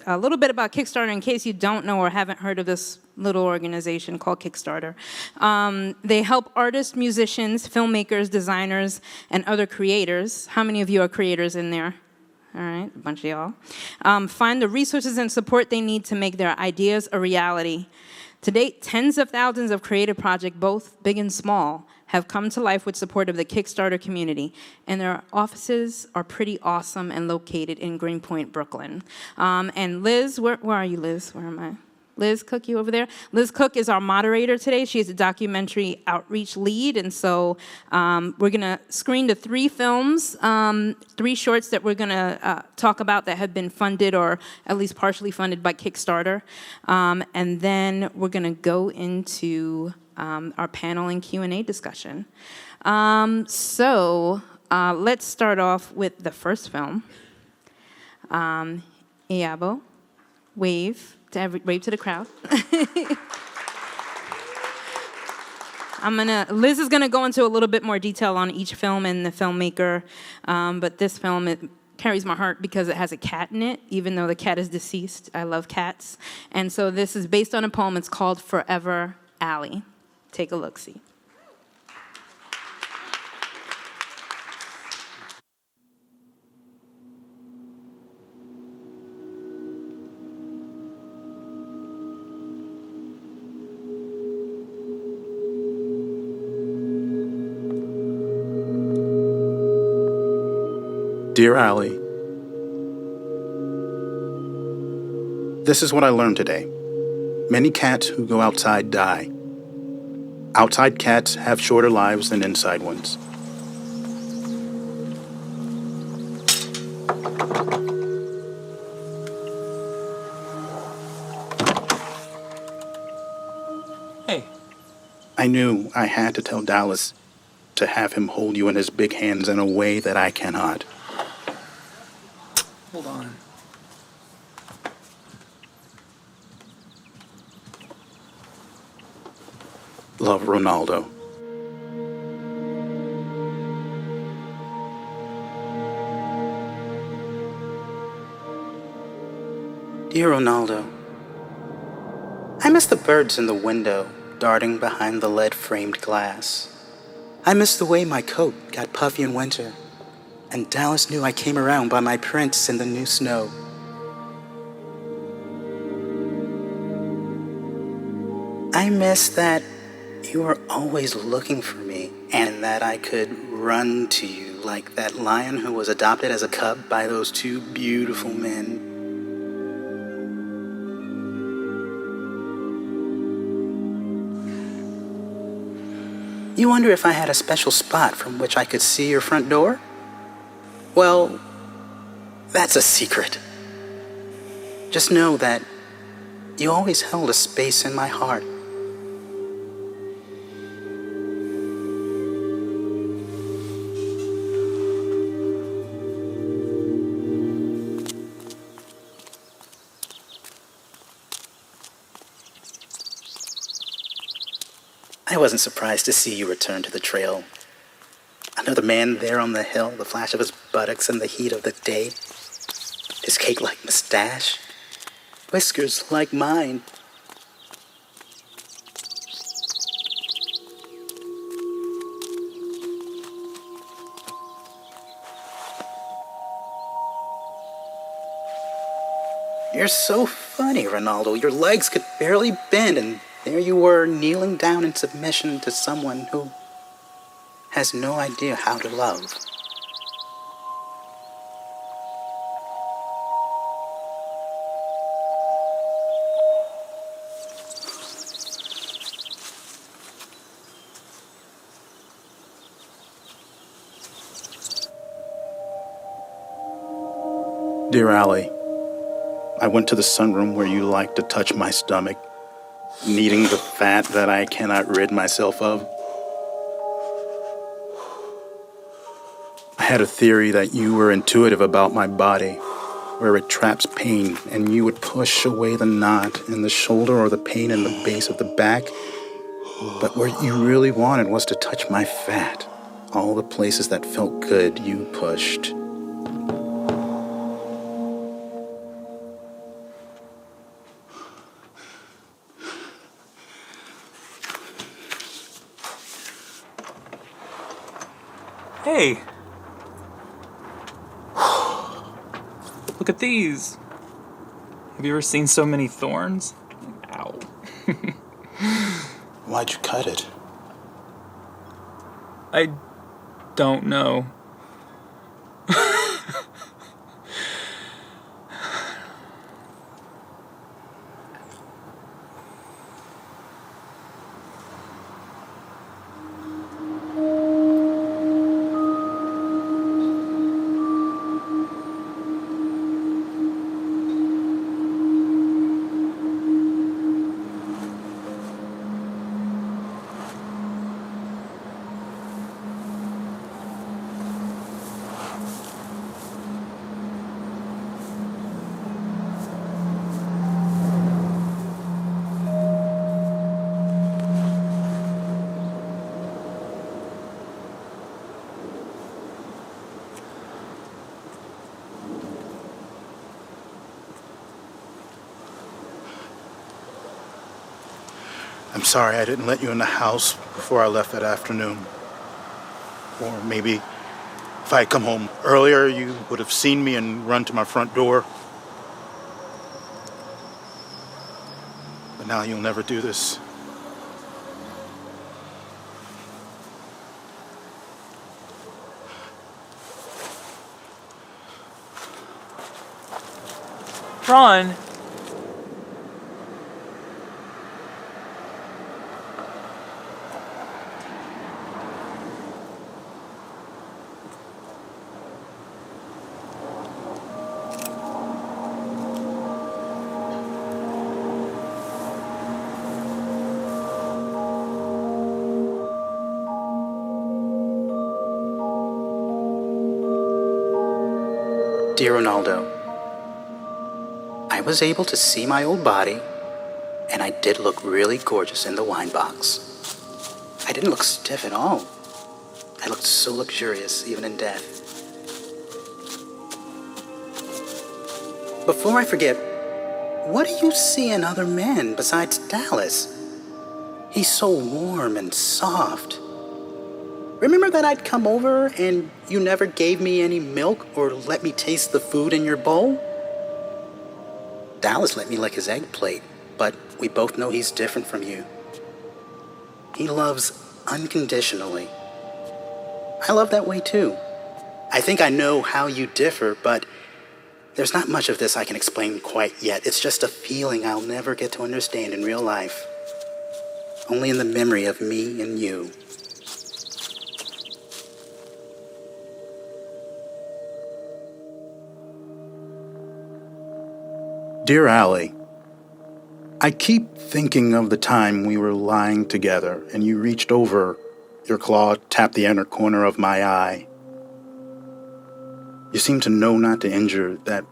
A little bit about Kickstarter in case you don't know or haven't heard of this little organization called Kickstarter. They help artists, musicians, filmmakers, designers, and other creators. How many of you are creators in there? All right, a bunch of y'all. Find the resources and support they need to make their ideas a reality. To date, tens of thousands of creative projects, both big and small, have come to life with support of the Kickstarter community, and their offices are pretty awesome and located in Greenpoint, Brooklyn. And Liz, where are you, Liz? Where am I? Liz Cook, you over there? Liz Cook is our moderator today. She's a documentary outreach lead, and so we're gonna screen the 3 films, 3 shorts that we're gonna talk about that have been funded or at least partially funded by Kickstarter. And then we're gonna go into our panel and Q&A discussion. Let's start off with the first film. Iabo, wave to the crowd. Liz is gonna go into a little bit more detail on each film and the filmmaker, but this film, it carries my heart because it has a cat in it, even though the cat is deceased. I love cats. And so this is based on a poem. It's called Forever Alley. Take a look-see. Dear Allie, this is what I learned today. Many cats who go outside die. Outside cats have shorter lives than inside ones. Hey. I knew I had to tell Dallas to have him hold you in his big hands in a way that I cannot. Hold on. Love, Ronaldo. Dear Ronaldo, I miss the birds in the window darting behind the lead-framed glass. I miss the way my coat got puffy in winter, and Dallas knew I came around by my prints in the new snow. I miss that you were always looking for me, and that I could run to you like that lion who was adopted as a cub by those 2 beautiful men. You wonder if I had a special spot from which I could see your front door? Well, that's a secret. Just know that you always held a space in my heart. I wasn't surprised to see you return to the trail. Another man there on the hill, the flash of his buttocks in the heat of the day. His cake-like mustache, whiskers like mine. You're so funny, Ronaldo. Your legs could barely bend, and there you were, kneeling down in submission to someone who has no idea how to love. Dear Allie, I went to the sunroom where you like to touch my stomach, kneading the fat that I cannot rid myself of. I had a theory that you were intuitive about my body, where it traps pain, and you would push away the knot in the shoulder or the pain in the base of the back. But what you really wanted was to touch my fat. All the places that felt good, you pushed. Hey! Look at these! Have you ever seen so many thorns? Ow. Why'd you cut it? I don't know. I'm sorry I didn't let you in the house before I left that afternoon. Or maybe if I had come home earlier, you would have seen me and run to my front door. But now you'll never do this. Ron! Dear Ronaldo, I was able to see my old body, and I did look really gorgeous in the wine box. I didn't look stiff at all. I looked so luxurious, even in death. Before I forget, what do you see in other men besides Dallas? He's so warm and soft. Remember that I'd come over and you never gave me any milk or let me taste the food in your bowl? Dallas let me lick his egg plate, but we both know he's different from you. He loves unconditionally. I love that way too. I think I know how you differ, but there's not much of this I can explain quite yet. It's just a feeling I'll never get to understand in real life. Only in the memory of me and you. Dear Allie, I keep thinking of the time we were lying together and you reached over, your claw tapped the inner corner of my eye. You seemed to know not to injure, that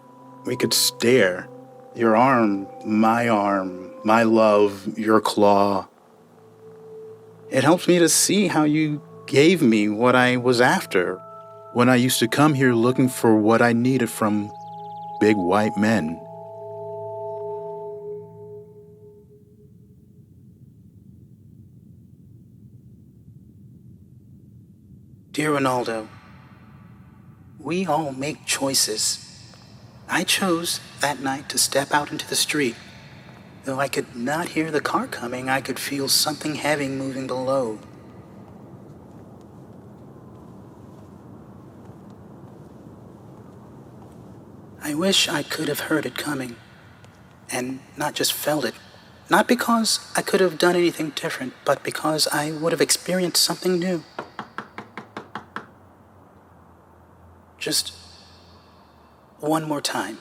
we could stare. Your arm, my love, your claw. It helps me to see how you gave me what I was after when I used to come here looking for what I needed from big white men. Dear Ronaldo, we all make choices. I chose that night to step out into the street. Though I could not hear the car coming, I could feel something heavy moving below. I wish I could have heard it coming, and not just felt it. Not because I could have done anything different, but because I would have experienced something new. Just one more time.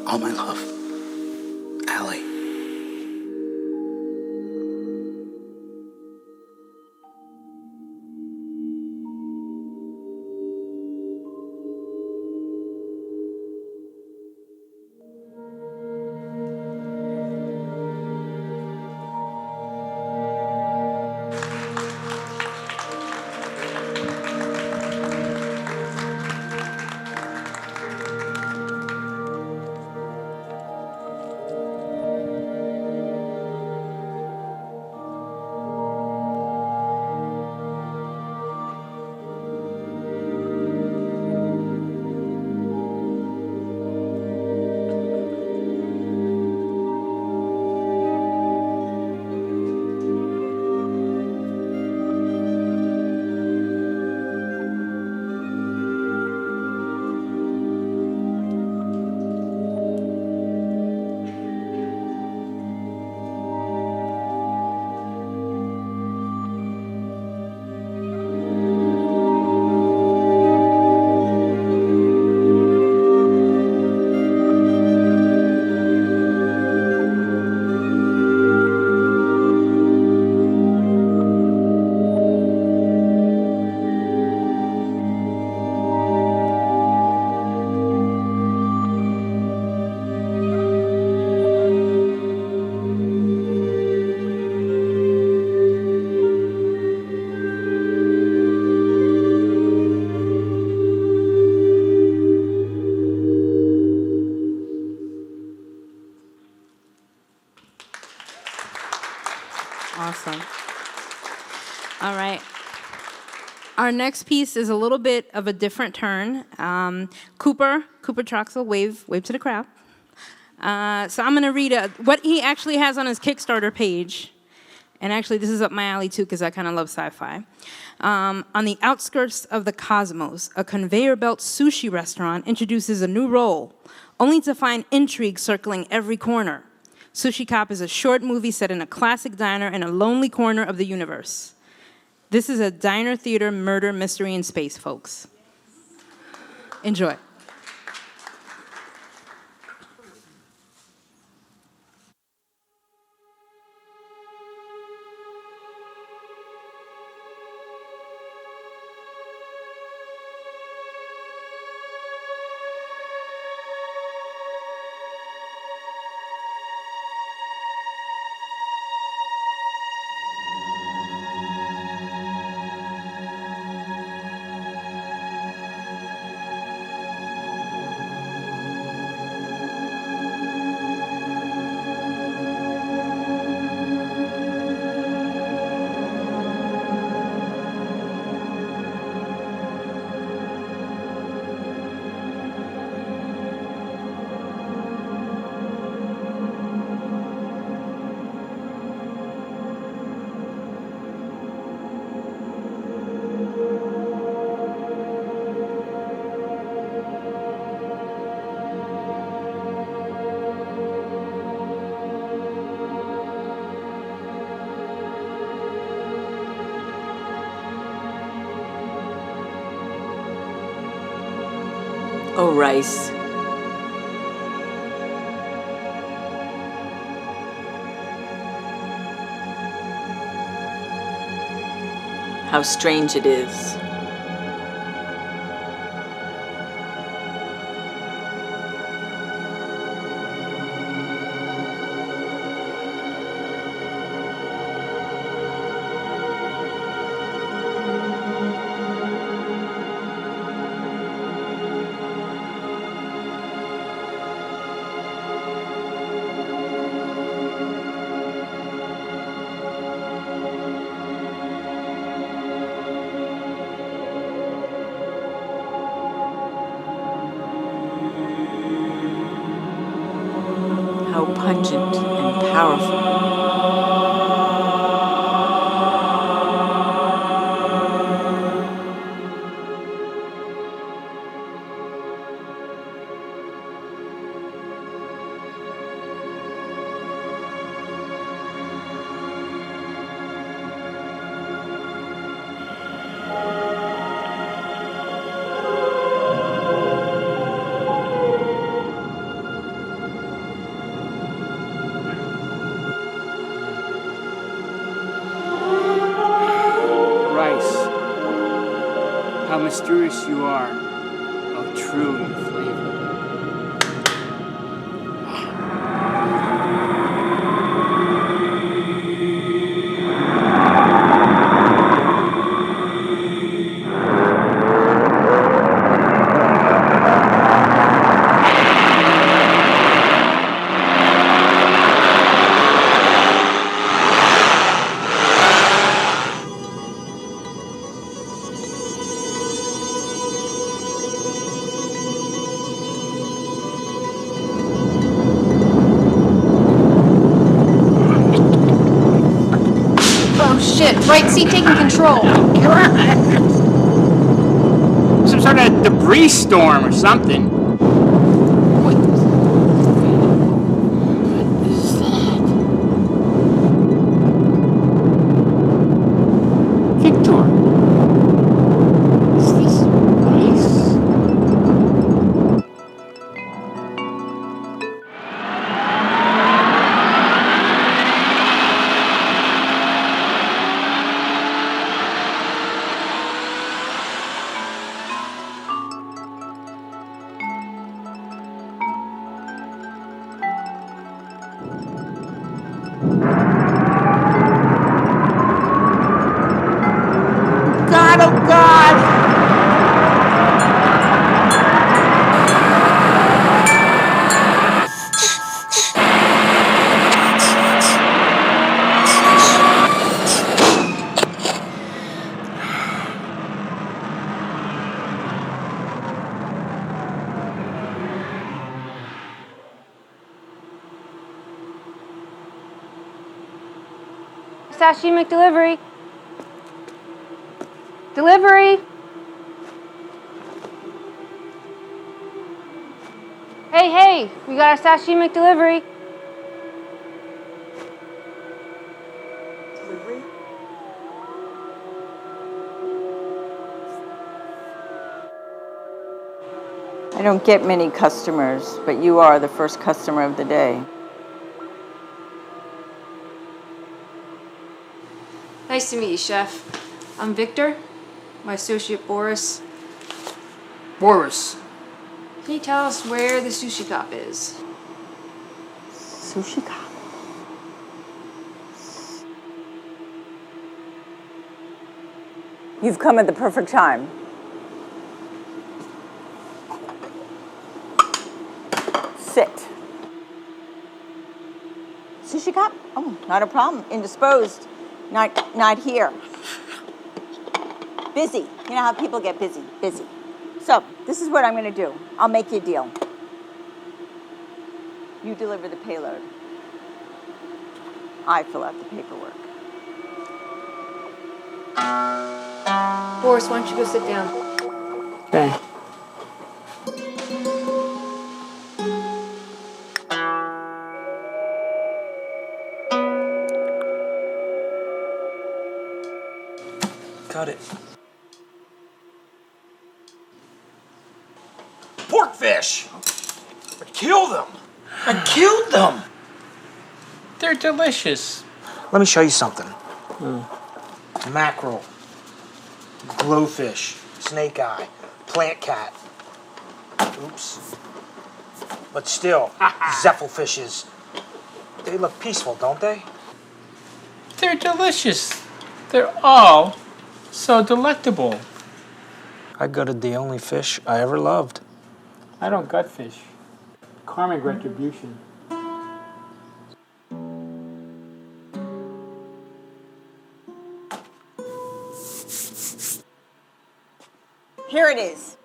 All my love. Allie. Awesome. All right. Our next piece is a little bit of a different turn. Cooper Troxel, wave to the crowd. So I'm going to read what he actually has on his Kickstarter page. And actually, this is up my alley, too, because I kind of love sci-fi. On the outskirts of the cosmos, a conveyor belt sushi restaurant introduces a new role, only to find intrigue circling every corner. Sushi Cop is a short movie set in a classic diner in a lonely corner of the universe. This is a diner theater murder mystery in space, folks. Enjoy. Oh, Rice. How strange it is. How pungent and powerful. mysterious you are, how true your flavor. Shit, right seat taking control. Some sort of debris storm or something. What? What is that? Victor. Is this rice? God, oh God! Sashimi McDelivery. Delivery. Hey, we got a sashimi McDelivery. Delivery? I don't get many customers, but you are the first customer of the day. Nice to meet you, Chef. I'm Victor. My associate Boris. Boris. Can you tell us where the sushi cop is? Sushi cop. You've come at the perfect time. Sit. Sushi cop? Oh, not a problem. Indisposed. Not here. Busy. You know how people get busy. Busy. So, this is what I'm going to do. I'll make you a deal. You deliver the payload. I fill out the paperwork. Boris, why don't you go sit down? Okay. Cut it. Porkfish! I killed them! I killed them! They're delicious. Let me show you something. Mackerel, glowfish, snake eye, plant cat. Oops. But still, zeppelfishes. They look peaceful, don't they? They're delicious. They're all so delectable. I gutted the only fish I ever loved. I don't gut fish. Karmic retribution. Here it is.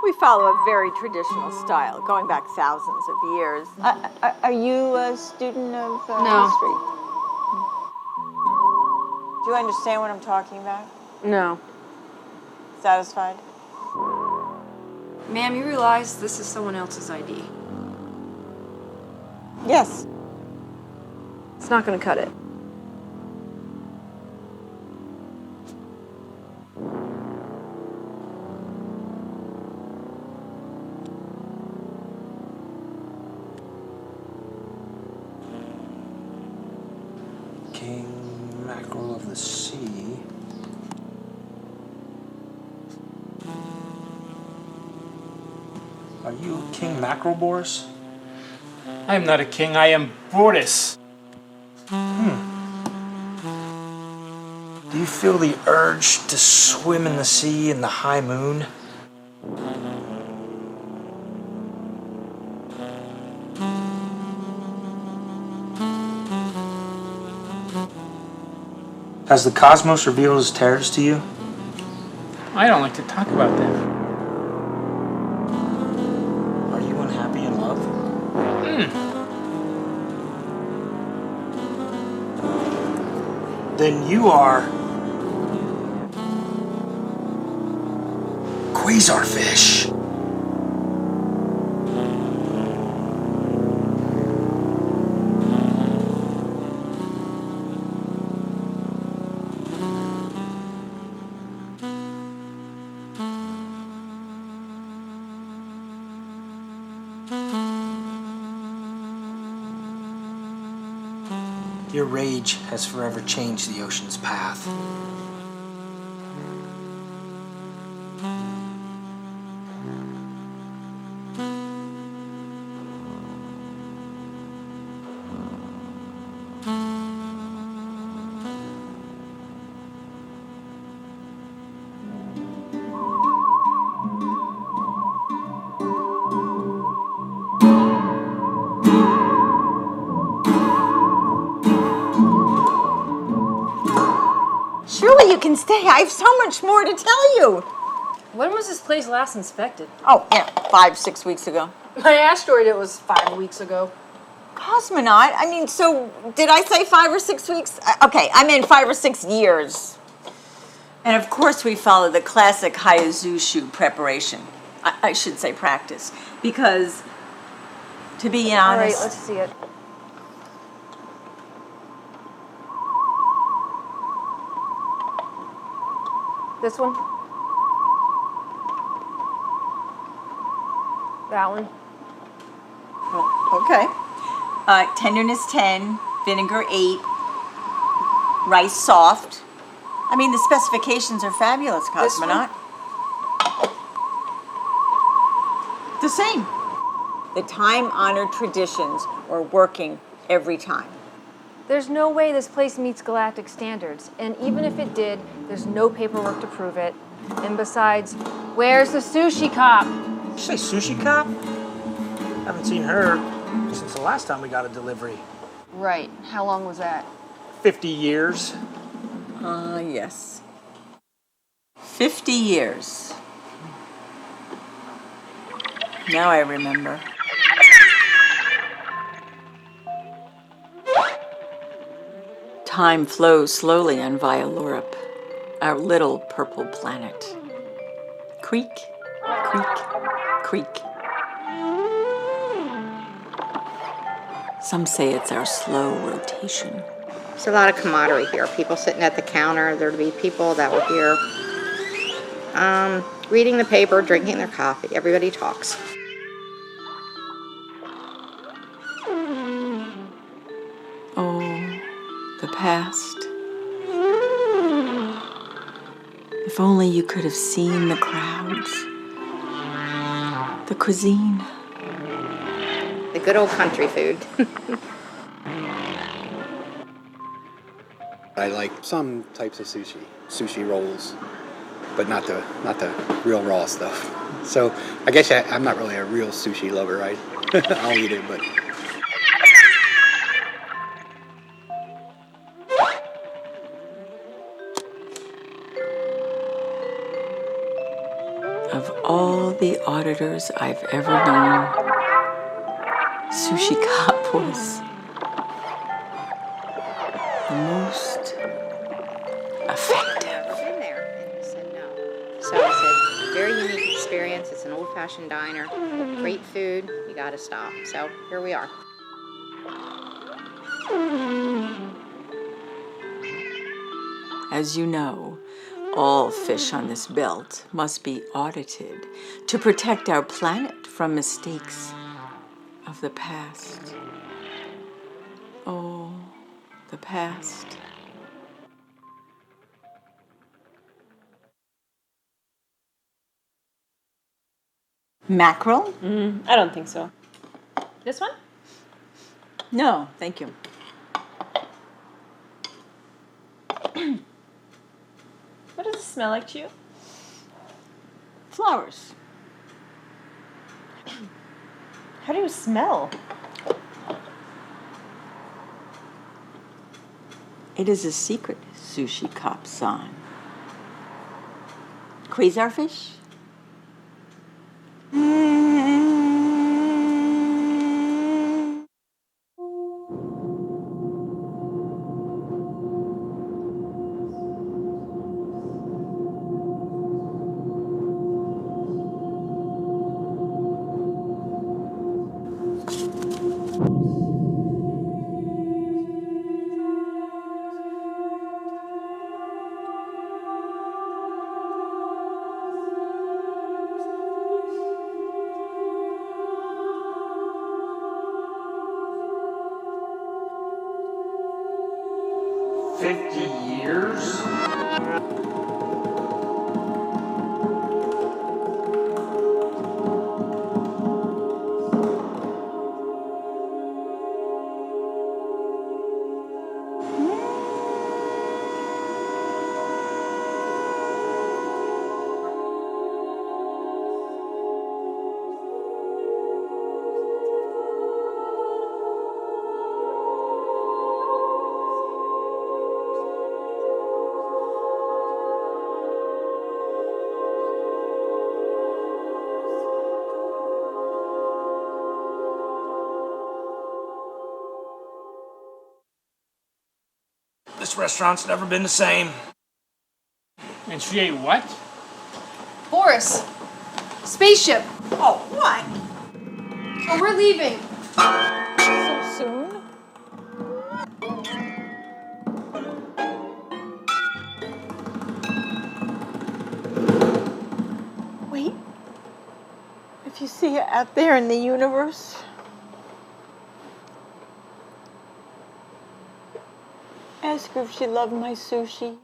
We follow a very traditional style, going back thousands of years. Are you a student of No. history? Do you understand what I'm talking about? No. Satisfied? Ma'am, you realize this is someone else's ID. Yes. It's not gonna cut it. King mackerel of the sea. Are you King Mackerel, Boris? I am not a king, I am Boris. Do you feel the urge to swim in the sea in the high moon? Has the cosmos revealed his terrors to you? I don't like to talk about that. Are you unhappy in love? Then you are quasarfish. Your rage has forever changed the ocean's path. Surely you can stay. I have so much more to tell you. When was this place last inspected? Oh, yeah, 5-6 weeks ago. My asteroid, it was 5 weeks ago. Cosmonaut? I mean, so did I say 5 or 6 weeks? Okay, I meant 5 or 6 years. And of course we follow the classic Hayazushu preparation. I should say practice. Because, to be honest... All right, let's see it. This one? That one? Well, okay. Tenderness 10, vinegar 8, rice soft. I mean, the specifications are fabulous, This one? Cosmonaut. The same. The time-honored traditions are working every time. There's no way this place meets galactic standards. And even if it did, there's no paperwork to prove it. And besides, where's the sushi cop? Did you say sushi cop? Haven't seen her since the last time we got a delivery. Right. How long was that? 50 years. Yes. 50 years. Now I remember. Time flows slowly on Violorip, our little purple planet. Creak, creak, creak. Some say it's our slow rotation. There's a lot of camaraderie here. People sitting at the counter. There'd be people that were here reading the paper, drinking their coffee. Everybody talks. Oh, the past. If only you could have seen the crowds, the cuisine. The good old country food. I like some types of sushi rolls, but not the real raw stuff. So I guess I'm not really a real sushi lover, right? I'll eat it, but. Of all the auditors I've ever known, Sushi Cop was the most effective. Been there, and he said no. So I said, very unique experience. It's an old-fashioned diner. Great food. You got to stop. So here we are. As you know, all fish on this belt must be audited to protect our planet from mistakes of the past. Oh, the past. Mackerel? I don't think so. This one? No, thank you. What does it smell like to you? Flowers. How do you smell? It is a secret, Sushi Cop-san. Quasar fish? This restaurant's never been the same. And she ate what? Boris, spaceship. Oh, what? Oh, we're leaving. So soon? Wait. If you see her out there in the universe, ask her if she loved my sushi.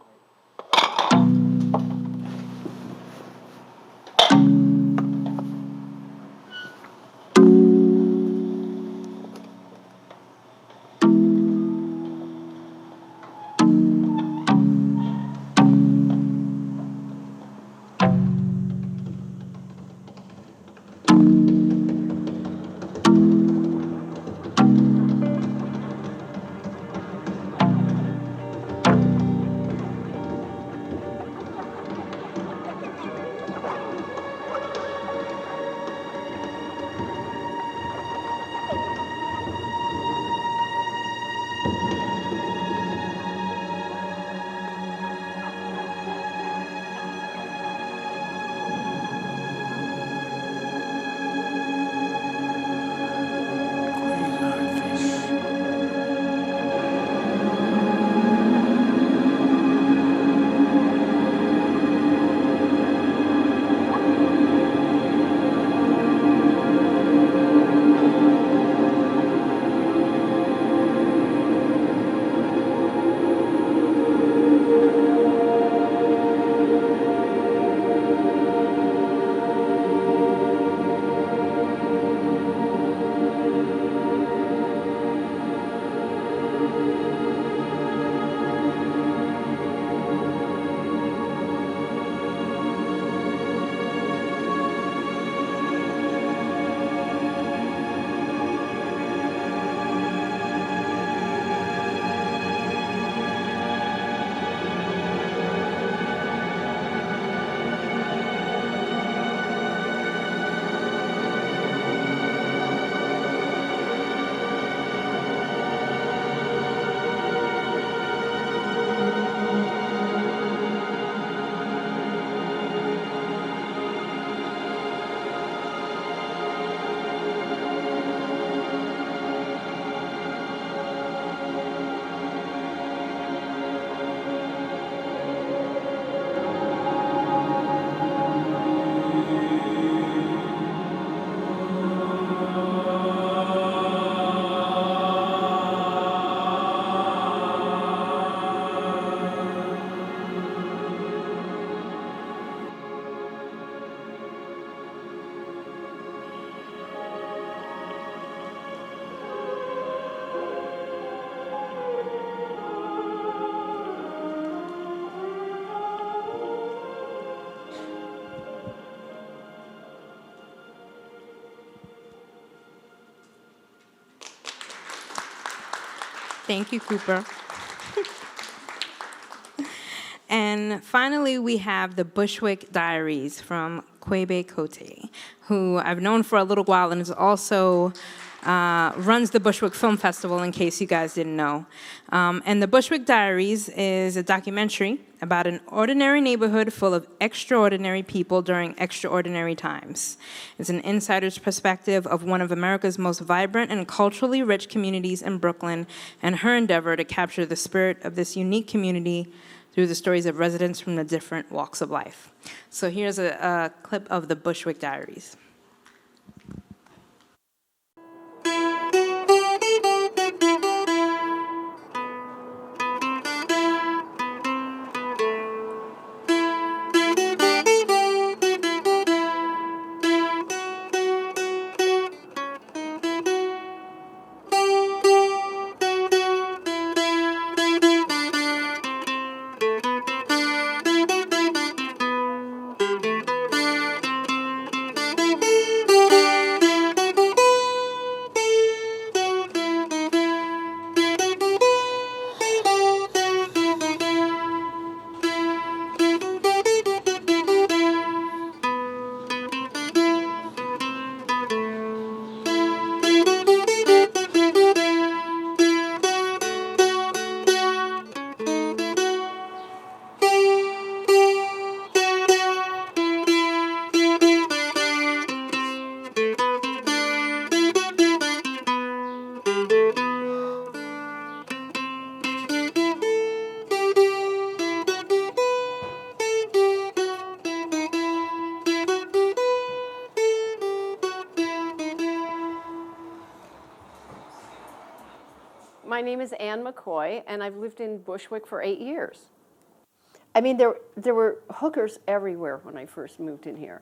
Thank you, Cooper. And finally, we have the Bushwick Diaries from Quebe Cote, who I've known for a little while and is also runs the Bushwick Film Festival, in case you guys didn't know. And the Bushwick Diaries is a documentary about an ordinary neighborhood full of extraordinary people during extraordinary times. It's an insider's perspective of one of America's most vibrant and culturally rich communities in Brooklyn, and her endeavor to capture the spirit of this unique community through the stories of residents from the different walks of life. So here's a clip of the Bushwick Diaries. My name is Ann McCoy, and I've lived in Bushwick for 8 years. I mean, there were hookers everywhere when I first moved in here,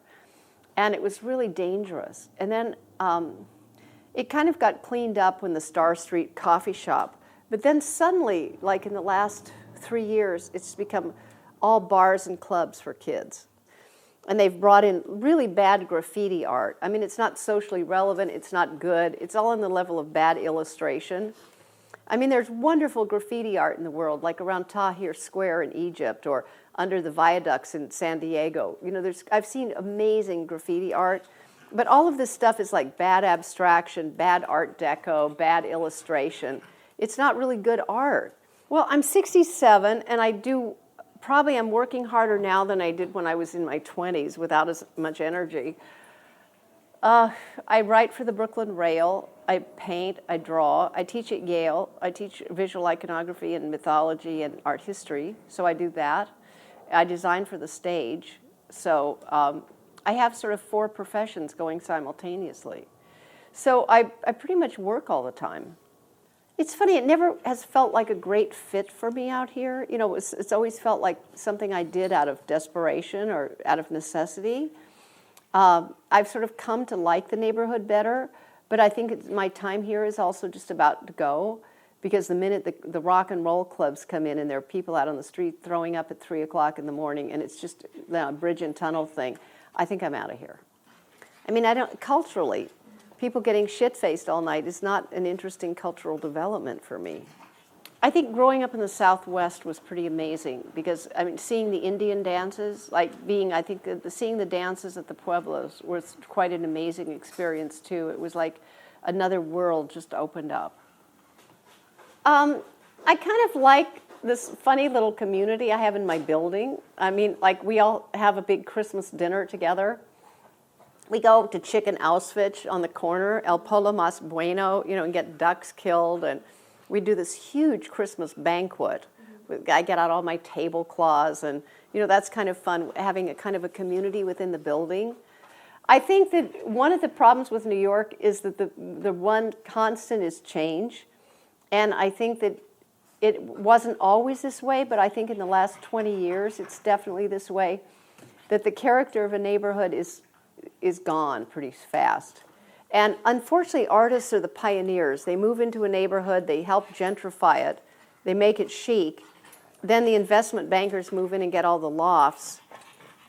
and it was really dangerous. And then it kind of got cleaned up when the Star Street coffee shop, but then suddenly, like in the last 3 years, it's become all bars and clubs for kids. And they've brought in really bad graffiti art. I mean, it's not socially relevant, it's not good, it's all on the level of bad illustration. I mean, there's wonderful graffiti art in the world, like around Tahrir Square in Egypt or under the viaducts in San Diego. You know, I've seen amazing graffiti art, but all of this stuff is like bad abstraction, bad art deco, bad illustration. It's not really good art. Well, I'm 67, and I'm working harder now than I did when I was in my 20s without as much energy. I write for the Brooklyn Rail. I paint, I draw. I teach at Yale. I teach visual iconography and mythology and art history, so I do that. I design for the stage, so I have sort of 4 professions going simultaneously. So I pretty much work all the time. It's funny, it never has felt like a great fit for me out here. You know, it's always felt like something I did out of desperation or out of necessity. I've sort of come to like the neighborhood better, but I think my time here is also just about to go, because the minute the rock and roll clubs come in and there are people out on the street throwing up at 3 o'clock in the morning, and it's just a bridge and tunnel thing, I think I'm out of here. I mean, culturally, people getting shit-faced all night is not an interesting cultural development for me. I think growing up in the Southwest was pretty amazing because, I mean, seeing the Indian dances, seeing the dances at the Pueblos was quite an amazing experience too. It was like another world just opened up. I kind of like this funny little community I have in my building. I mean, like we all have a big Christmas dinner together. We go to Chicken Auschwitz on the corner, El Polo Mas Bueno, you know, and get ducks killed, and we do this huge Christmas banquet. I get out all my tablecloths, and you know, that's kind of fun, having a kind of a community within the building. I think that one of the problems with New York is that the one constant is change, and I think that it wasn't always this way, but I think in the last 20 years it's definitely this way, that the character of a neighborhood is gone pretty fast. And unfortunately, artists are the pioneers. They move into a neighborhood, they help gentrify it, they make it chic. Then the investment bankers move in and get all the lofts.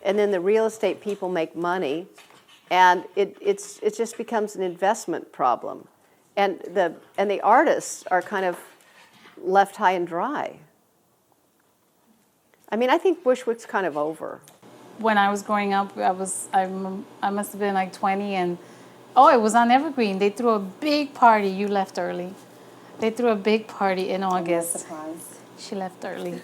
And then the real estate people make money. And it just becomes an investment problem. And the artists are kind of left high and dry. I mean, I think Bushwick's kind of over. When I was growing up, I must have been like 20, and it was on Evergreen. They threw a big party. You left early. They threw a big party in August. Surprise. She left early.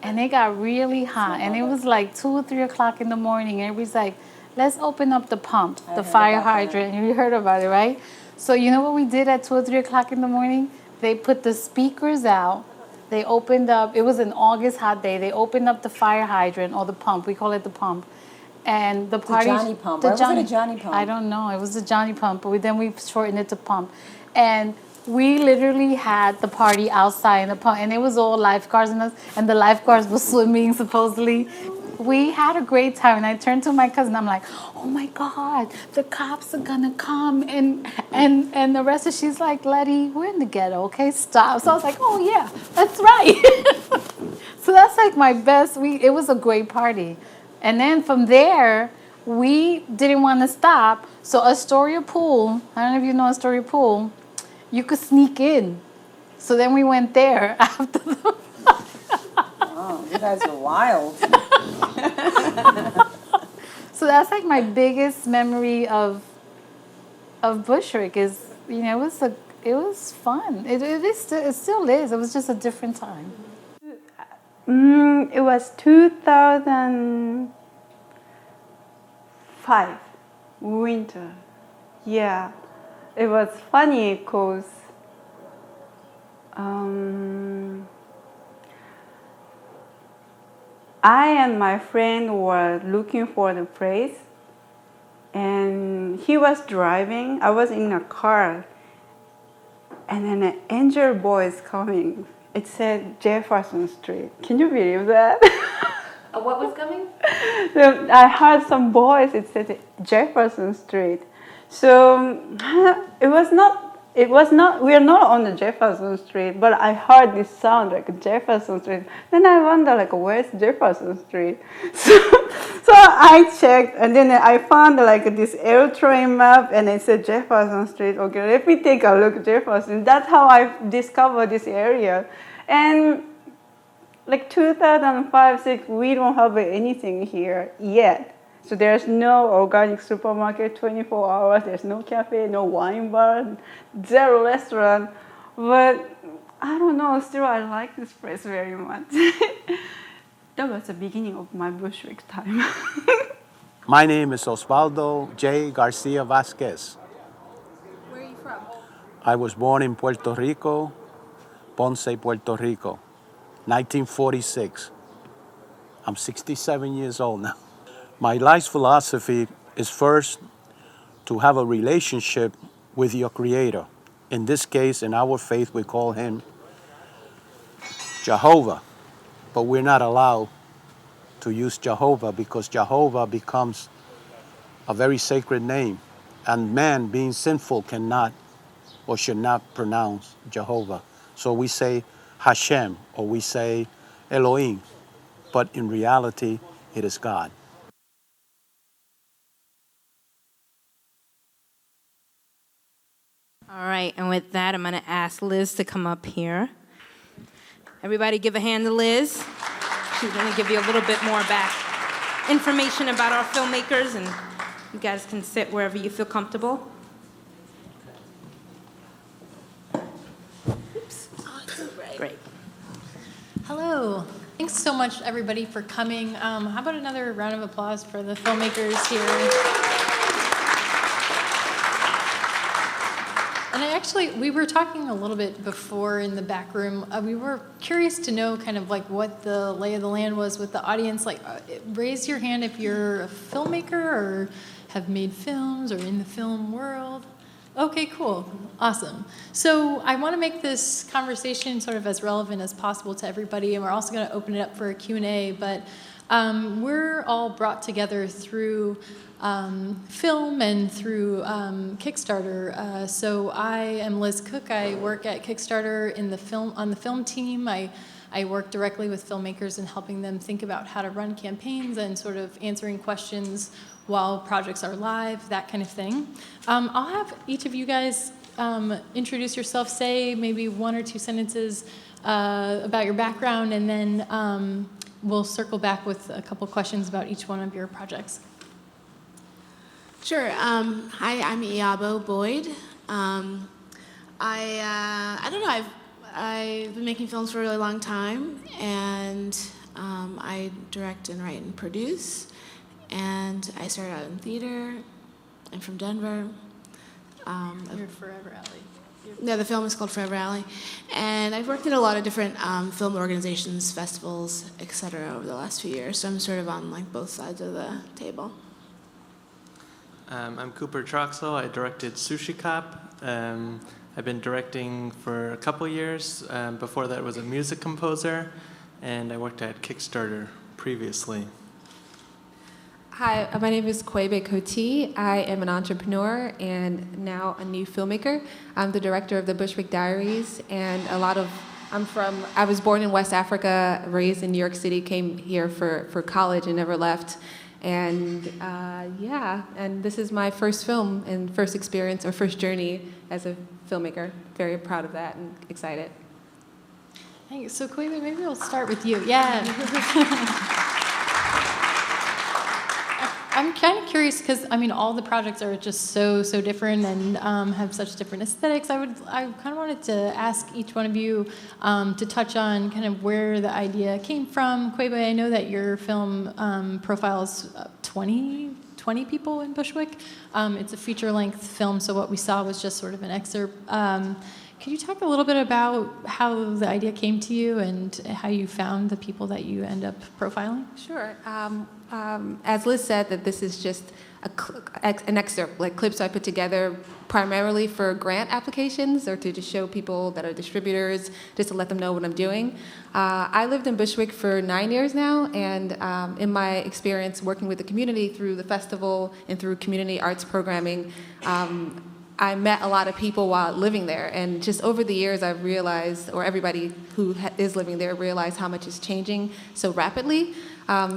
And it got really hot. And it was like 2 or 3 o'clock in the morning. And everybody's like, let's open up the pump, the fire hydrant. You heard about it, right? So you know what we did at 2 or 3 o'clock in the morning? They put the speakers out. They opened up, it was an August hot day. They opened up the fire hydrant or the pump. We call it the pump. And the party. The Johnny pump. Why was it a Johnny pump? I don't know. It was a Johnny pump, but then we shortened it to pump. And we literally had the party outside in the pump, and it was all lifeguards in us, and the lifeguards were swimming supposedly. We had a great time, and I turned to my cousin. I'm like, "Oh my God, the cops are gonna come!" And the rest of she's like, "Letty, we're in the ghetto, okay? Stop." So I was like, "Oh yeah, that's right." So that's like my best. It was a great party, and then from there we didn't want to stop. So Astoria Pool, I don't know if you know Astoria Pool. You could sneak in. So then we went there after the... Oh, you guys are wild. So that's like my biggest memory of Bushwick is, it was fun. It still is. It was just a different time. It was 2005 winter. Yeah. It was funny because I and my friend were looking for the place, and he was driving. I was in a car, and then an angel voice coming. It said Jefferson Street. Can you believe that? What was coming? I heard some voice. It said Jefferson Street. So we are not on the Jefferson Street, but I heard this sound like Jefferson Street. Then I wonder like, where's Jefferson Street? So I checked, and then I found like this airtrain map, and it said Jefferson Street. Okay, let me take a look at Jefferson. That's how I discovered this area. And like 2005-06, we don't have anything here yet. So there's no organic supermarket 24 hours, there's no cafe, no wine bar, zero restaurant. But I don't know, still I like this place very much. That was the beginning of my Bushwick time. My name is Osvaldo J. Garcia Vasquez. Where are you from? I was born in Puerto Rico, Ponce, Puerto Rico, 1946. I'm 67 years old now. My life's philosophy is first to have a relationship with your Creator. In this case, in our faith, we call him Jehovah. But we're not allowed to use Jehovah because Jehovah becomes a very sacred name. And man, being sinful, cannot or should not pronounce Jehovah. So we say Hashem or we say Elohim. But in reality, it is God. All right, and with that, I'm going to ask Liz to come up here. Everybody give a hand to Liz. She's going to give you a little bit more back information about our filmmakers, and you guys can sit wherever you feel comfortable. Oops. Oh, it's so bright. Great. Hello. Thanks so much, everybody, for coming. How about another round of applause for the filmmakers here? And we were talking a little bit before in the back room. We were curious to know kind of like what the lay of the land was with the audience. Like, raise your hand if you're a filmmaker or have made films or in the film world. Okay, cool. Awesome. So I want to make this conversation sort of as relevant as possible to everybody, and we're also going to open it up for a Q&A, but we're all brought together through film and through Kickstarter. So I am Liz Cook. I work at Kickstarter on the film team. I work directly with filmmakers and helping them think about how to run campaigns and sort of answering questions while projects are live, that kind of thing. I'll have each of you guys introduce yourself, say maybe 1 or 2 sentences about your background, and then we'll circle back with a couple questions about each one of your projects. Sure. Hi, I'm Iabo Boyd. I don't know. I've been making films for a really long time, and I direct and write and produce. And I started out in theater. I'm from Denver. You're Forever Alley. No, the film is called Forever Alley. And I've worked at a lot of different film organizations, festivals, etc. over the last few years. So I'm sort of on like both sides of the table. I'm Cooper Troxel. I directed Sushi Cop. I've been directing for a couple years. Before that, I was a music composer, and I worked at Kickstarter previously. Hi, my name is Kwebe Koti. I am an entrepreneur and now a new filmmaker. I'm the director of the Bushwick Diaries, and I was born in West Africa, raised in New York City, came here for college and never left. And and this is my first film and first experience or first journey as a filmmaker. Very proud of that and excited. Hey, so Kwebe, maybe we'll start with you. Yeah. I'm kind of curious because all the projects are just so different and have such different aesthetics. I kind of wanted to ask each one of you to touch on kind of where the idea came from. Kwebe, I know that your film profiles 20 people in Bushwick. It's a feature-length film, so what we saw was just sort of an excerpt. Could you talk a little bit about how the idea came to you and how you found the people that you end up profiling? Sure. As Liz said, that this is just an excerpt, like clips I put together primarily for grant applications or to just show people that are distributors, just to let them know what I'm doing. I lived in Bushwick for 9 years now, and in my experience working with the community through the festival and through community arts programming, I met a lot of people while living there, and just over the years I've realized, or everybody who is living there realized how much is changing so rapidly.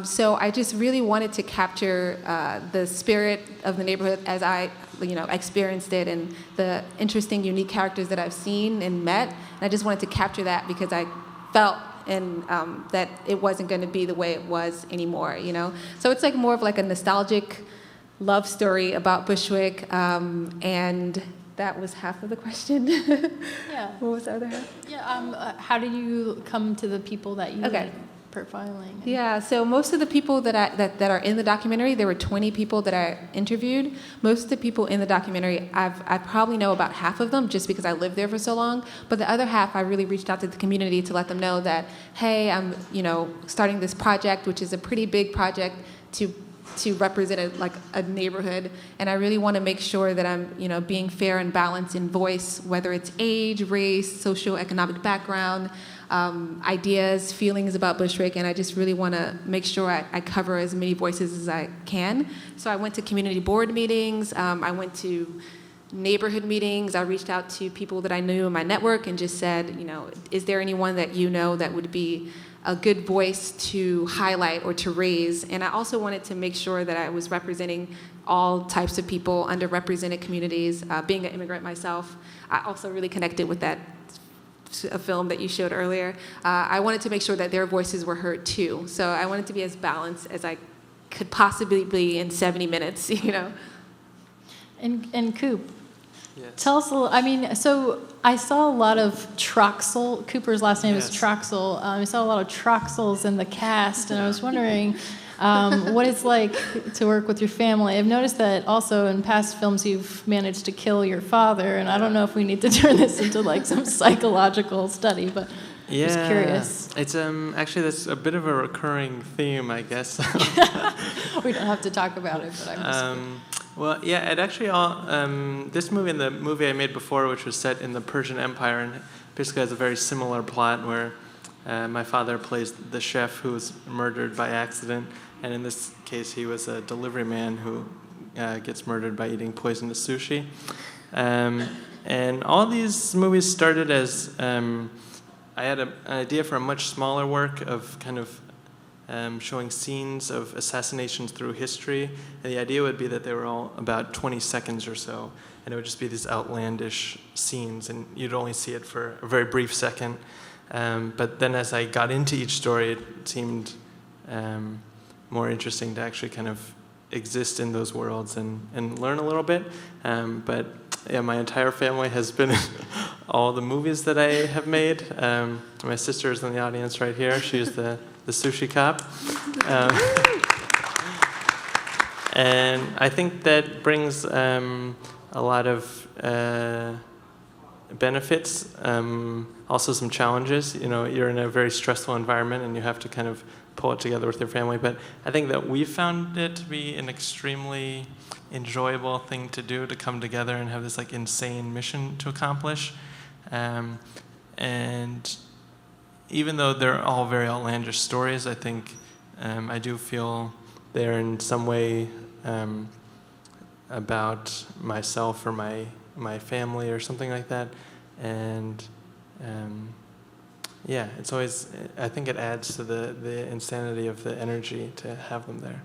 So I just really wanted to capture the spirit of the neighborhood as I experienced it, and the interesting, unique characters that I've seen and met. And I just wanted to capture that because I felt that it wasn't going to be the way it was anymore, So it's like more of like a nostalgic love story about Bushwick, and that was half of the question. Yeah. What was the other half? Yeah. How did you come to the people that you Okay. profiling? Yeah. So most of the people that are in the documentary, there were 20 people that I interviewed. Most of the people in the documentary, I probably know about half of them just because I lived there for so long. But the other half, I really reached out to the community to let them know that, hey, I'm starting this project, which is a pretty big project to represent a neighborhood, and I really want to make sure that I'm being fair and balanced in voice, whether it's age, race, socioeconomic background, ideas, feelings about Bushwick, and I just really want to make sure I cover as many voices as I can. So I went to community board meetings, I went to neighborhood meetings, I reached out to people that I knew in my network and just said, is there anyone that that would be a good voice to highlight or to raise? And I also wanted to make sure that I was representing all types of people, underrepresented communities. Being an immigrant myself, I also really connected with that film that you showed earlier. I wanted to make sure that their voices were heard too. So I wanted to be as balanced as I could possibly be in 70 minutes, And Coop, Yes. tell us a little, so I saw a lot of Troxel. Cooper's last name is Troxel. I saw a lot of Troxels in the cast, and I was wondering what it's like to work with your family. I've noticed that also in past films you've managed to kill your father, and I don't know if we need to turn this into some psychological study, but I'm just curious. It's actually that's a bit of a recurring theme, I guess. We don't have to talk about it, but I'm just well, yeah, it actually this movie and the movie I made before, which was set in the Persian Empire, and basically has a very similar plot where my father plays the chef who was murdered by accident, and in this case he was a delivery man who gets murdered by eating poisonous sushi. And all these movies started as I had an idea for a much smaller work of kind of showing scenes of assassinations through history, and the idea would be that they were all about 20 seconds or so, and it would just be these outlandish scenes, and you'd only see it for a very brief second. But then as I got into each story, it seemed more interesting to actually kind of exist in those worlds and learn a little bit. But yeah, my entire family has been in all the movies that I have made. My sister is in the audience right here. She's the sushi cop. And I think that brings a lot of benefits, also some challenges. You know, you're in a very stressful environment and you have to kind of pull it together with your family. But I think that we found it to be an extremely enjoyable thing to do, to come together and have this like insane mission to accomplish. And even though they're all very outlandish stories, I think I do feel they're in some way about myself or my family or something like that. And yeah, it's always, I think it adds to the insanity of the energy to have them there.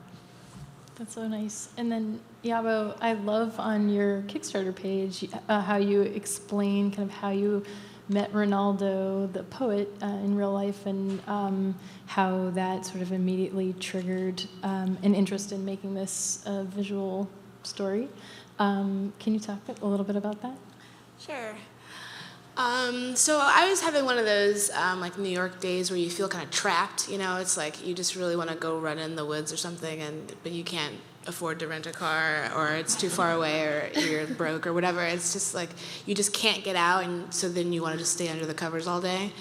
That's so nice. And then, Yabo, I love on your Kickstarter page how you explain kind of how you met Ronaldo, the poet, in real life, and how that sort of immediately triggered an interest in making this visual story. Can you talk a little bit about that? Sure. So I was having one of those like New York days where you feel kind of trapped. You know, it's like you just really want to go run in the woods or something, but you can't afford to rent a car, or it's too far away, or you're broke or whatever. It's just like you just can't get out, and so then you want to just stay under the covers all day.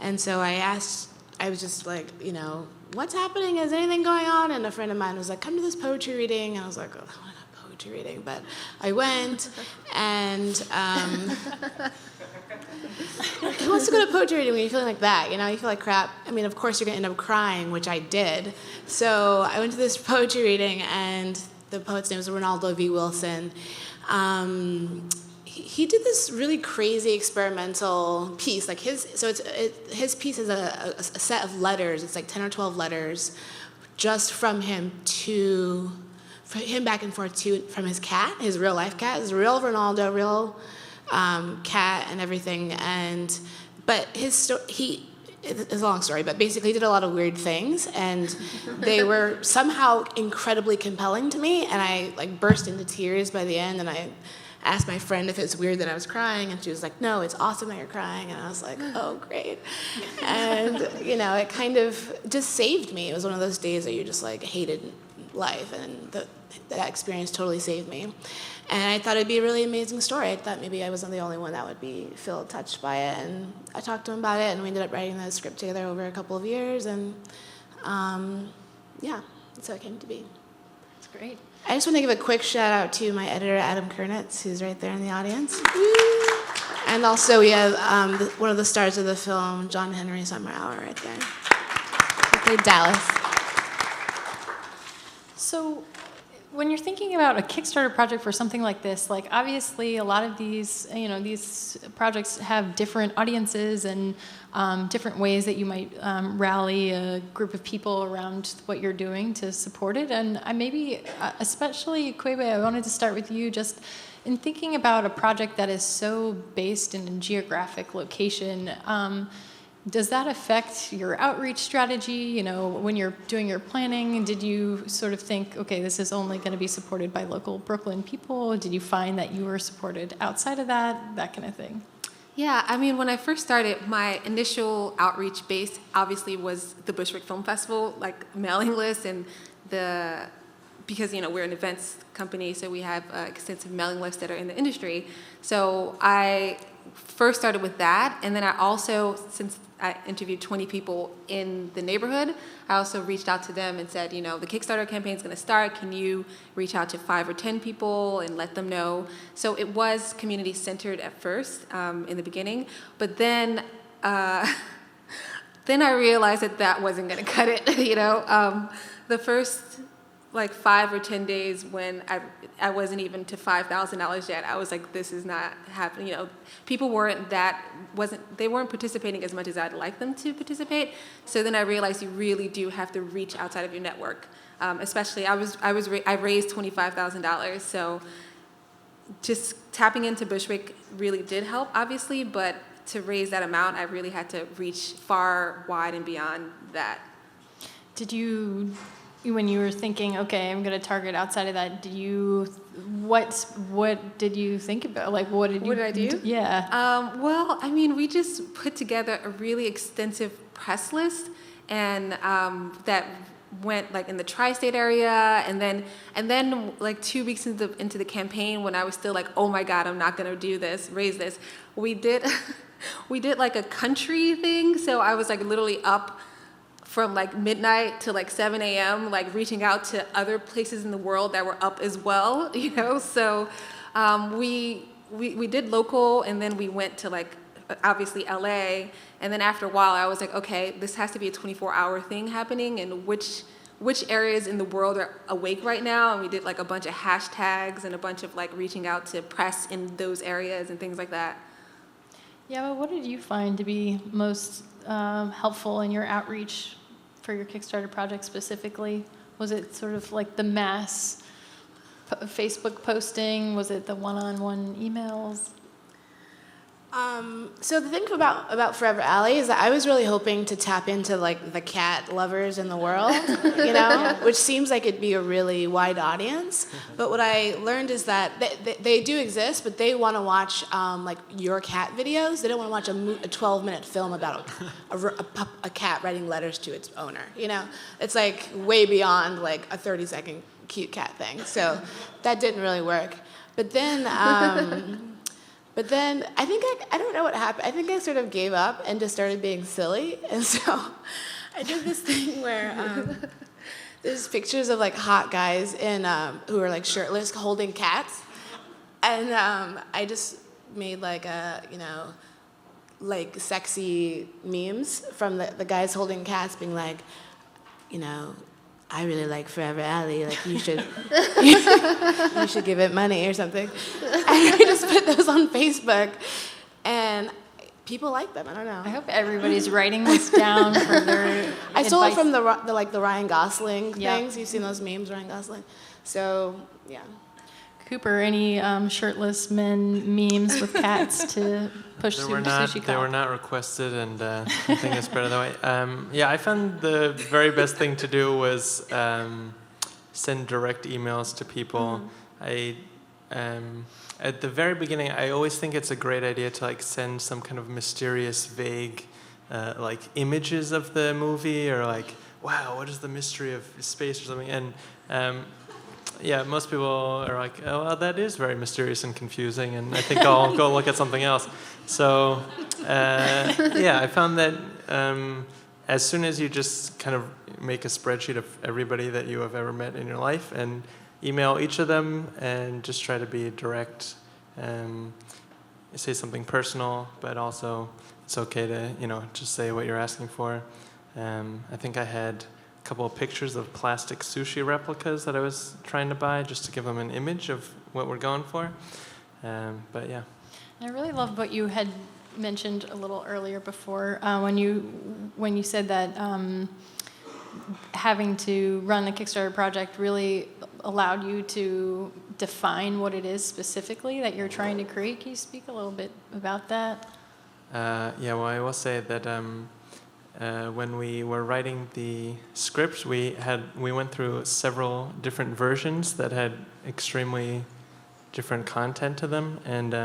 And so I was just like, you know, what's happening? Is anything going on? And a friend of mine was like, come to this poetry reading. And I was like, oh, I want a poetry reading, but I went, and who wants to go to poetry reading when you're feeling like that? You know, you feel like crap. I mean, of course, you're going to end up crying, which I did. So I went to this poetry reading, and the poet's name was Ronaldo V. Wilson. He did this really crazy experimental piece. Like his piece is a set of letters. It's like 10 or 12 letters, just from him back and forth from his cat, his real life cat, his real Ronaldo, real cat and everything. But it's a long story, but basically he did a lot of weird things, and they were somehow incredibly compelling to me, and I like burst into tears by the end, and I asked my friend if it's weird that I was crying, and she was like, no, it's awesome that you're crying. And I was like, oh, great. And, you know, it kind of just saved me. It was one of those days that you just like hated life, and that experience totally saved me. And I thought it'd be a really amazing story. I thought maybe I wasn't the only one that would feel touched by it. And I talked to him about it, and we ended up writing the script together over a couple of years. And yeah, that's how it came to be. That's great. I just want to give a quick shout out to my editor, Adam Kernitz, who's right there in the audience. And also we have one of the stars of the film, John Henry Summerhour, right there. He played Dallas. So when you're thinking about a Kickstarter project for something like this, like obviously a lot of these, you know, these projects have different audiences and different ways that you might rally a group of people around what you're doing to support it. And maybe, especially Kwebe, I wanted to start with you just in thinking about a project that is so based in a geographic location. Does that affect your outreach strategy? You know, when you're doing your planning, did you sort of think, okay, this is only going to be supported by local Brooklyn people? Did you find that you were supported outside of that kind of thing? Yeah, I mean, when I first started, my initial outreach base obviously was the Bushwick Film Festival, like mailing lists, and because, you know, we're an events company, so we have extensive mailing lists that are in the industry. So I first started with that, and then I also, since I interviewed 20 people in the neighborhood, I also reached out to them and said, you know, the Kickstarter campaign is going to start. Can you reach out to 5 or 10 people and let them know? So it was community-centered at first, in the beginning, but then I realized that wasn't going to cut it, you know. The first like 5 or 10 days when I wasn't even to $5,000 yet, I was like, this is not happening. You know, people weren't participating as much as I'd like them to participate. So then I realized you really do have to reach outside of your network. Especially, I raised $25,000. So just tapping into Bushwick really did help, obviously, but to raise that amount, I really had to reach far, wide, and beyond that. Did you, when you were thinking, okay, I'm going to target outside of that, what did you think about? Like, what did I do? Yeah. Well, I mean, we just put together a really extensive press list, and that went like in the tri-state area, and then like 2 weeks into the campaign, when I was still like, oh my God, I'm not gonna do this, raise this. We did like a country thing, so I was like literally up from like midnight to like 7 a.m. like reaching out to other places in the world that were up as well, you know. So we did local, and then we went to like obviously LA, and then after a while I was like, okay, this has to be a 24-hour thing happening, and which areas in the world are awake right now, and we did like a bunch of hashtags and a bunch of like reaching out to press in those areas and things like that. Yeah, but what did you find to be most helpful in your outreach for your Kickstarter project specifically? Was it sort of like the mass Facebook posting? Was it the one-on-one emails? So the thing about Forever Alley is that I was really hoping to tap into like the cat lovers in the world, you know, which seems like it'd be a really wide audience. But what I learned is that they do exist, but they want to watch like your cat videos. They don't want to watch a 12-minute film about a cat writing letters to its owner. You know, it's like way beyond like a 30-second cute cat thing. So that didn't really work. But then. But then I think I don't know what happened. I think I sort of gave up and just started being silly. And so I did this thing where there's pictures of like hot guys who are like shirtless holding cats. And I just made like like sexy memes from the guys holding cats being like, you know, I really like Forever Alley, like you should give it money or something. And I just put those on Facebook, and people like them. I don't know. I hope everybody's writing this down for their I stole it advice. from the Ryan Gosling Yep. things. You've seen those memes, Ryan Gosling. So yeah. Cooper, any shirtless men memes with cats to push through Sushi Cop? They were not requested, and I think it's better that way. Yeah, I found the very best thing to do was send direct emails to people. At the very beginning, I always think it's a great idea to like send some kind of mysterious, vague, like images of the movie, or like, wow, what is the mystery of space or something, and. Yeah, most people are like, oh, well, that is very mysterious and confusing, and I think I'll go look at something else. So, yeah, I found that as soon as you just kind of make a spreadsheet of everybody that you have ever met in your life and email each of them and just try to be direct, say something personal, but also it's okay to, you know, just say what you're asking for. I think I had couple of pictures of plastic sushi replicas that I was trying to buy just to give them an image of what we're going for. But yeah. I really love what you had mentioned a little earlier before when you said that having to run a Kickstarter project really allowed you to define what it is specifically that you're trying to create. Can you speak a little bit about that? Yeah, well, I will say that when we were writing the script, we went through several different versions that had extremely different content to them, and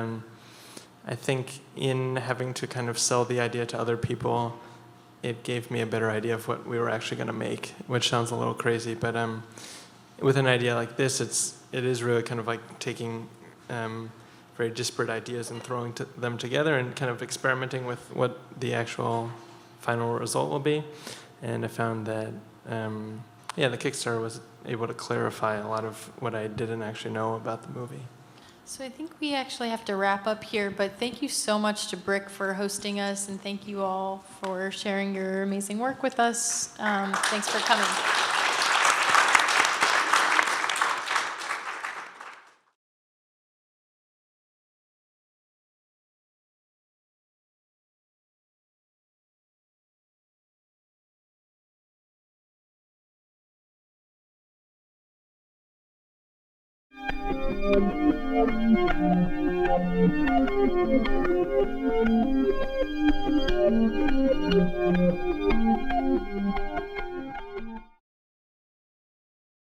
I think in having to kind of sell the idea to other people, it gave me a better idea of what we were actually going to make, which sounds a little crazy, but with an idea like this, it is really kind of like taking very disparate ideas and throwing them together and kind of experimenting with what the actual final result will be. And I found that the Kickstarter was able to clarify a lot of what I didn't actually know about the movie. So I think we actually have to wrap up here, but thank you so much to BRIC for hosting us, and thank you all for sharing your amazing work with us. Thanks for coming. Thank you.